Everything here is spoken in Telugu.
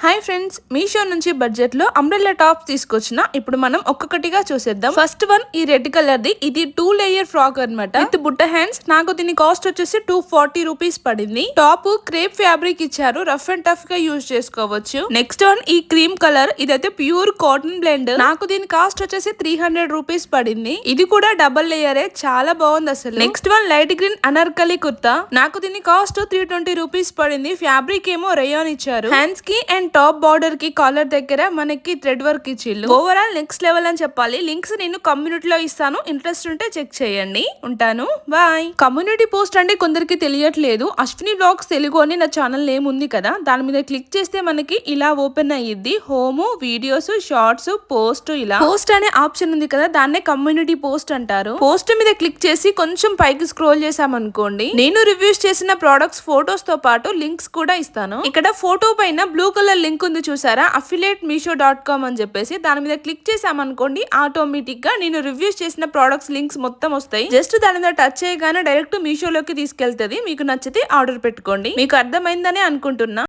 హాయ్ ఫ్రెండ్స్, మీషో నుంచి బడ్జెట్ లో అంబ్రెల్లా టాప్స్ తీసుకొచ్చిన. ఇప్పుడు మనం ఒక్కొక్కటిగా చూసేద్దాం. ఫస్ట్ వన్ ఈ రెడ్ కలర్ ది. ఇది 2 లేయర్ ఫ్రాక్ అన్నమాట, విత్ బుట్ట హ్యాండ్స్. నాకు దీని కాస్ట్ వచ్చేసి 240 రూపీస్ పడింది. టాప్ క్రేప్ ఫ్యాబ్రిక్ ఇచ్చారు, రఫ్ అండ్ టఫ్ గా యూజ్ చేసుకోవచ్చు. నెక్స్ట్ వన్ ఈ క్రీమ్ కలర్, ఇదైతే ప్యూర్ కాటన్ బ్లెండ్. నాకు దీని కాస్ట్ వచ్చేసి 300 రూపీస్ పడింది. ఇది కూడా డబల్ లేయరే, చాలా బాగుంది అసలు. Next one light green Anarkali kurta. నాకు దీని కాస్ట్ 320 రూపీస్ పడింది. ఫ్యాబ్రిక్ ఏమో రేయాన్ ఇచ్చారు. హ్యాండ్స్ కి అండ్ టాప్ బార్డర్ కి కాలర్ దగ్గర మనకి థ్రెడ్ వర్క్ ఇచ్చిల్లు. ఓవరాల్ నెక్స్ట్ లెవెల్ అని చెప్పాలి. లింక్స్ నేను కమ్యూనిటీలో ఇస్తాను, ఇంట్రెస్ట్ ఉంటే చెక్ చేయండి. ఉంటాను, బాయ్. కమ్యూనిటీ పోస్ట్ అంటే కొందరికి తెలియట్లేదు. అశ్విని బ్లాగ్స్ తెలుగు అని నా ఛానల్ నేమ్ ఉంది కదా, దాని మీద క్లిక్ చేస్తే మనకి ఇలా ఓపెన్ అయ్యిద్ది. Home, videos, shorts, post. ఇలా పోస్ట్ అనే ఆప్షన్ ఉంది కదా, దాన్నే కమ్యూనిటీ పోస్ట్ అంటారు. పోస్ట్ మీద క్లిక్ చేసి కొంచెం పైకి స్క్రోల్ చేసామనుకోండి, నేను రివ్యూస్ చేసిన ప్రొడక్ట్స్ ఫోటోస్ తో పాటు లింక్స్ కూడా ఇస్తాను. ఇక్కడ ఫోటో పైన బ్లూ కలర్ లింక్ ఉంది చూసారా, affiliatemeesho.com అని చెప్పేసి. దాని మీద క్లిక్ చేసామనుకోండి, ఆటోమేటిక్ గా నేను రివ్యూస్ చేసిన ప్రొడక్ట్స్ లింక్స్ మొత్తం వస్తాయి. జస్ట్ దాని మీద టచ్ చేయగానే డైరెక్ట్ మీషోలోకి తీసుకెళ్తుంది. మీకు నచ్చితే ఆర్డర్ పెట్టుకోండి. మీకు అర్థమైందని అనుకుంటున్నా.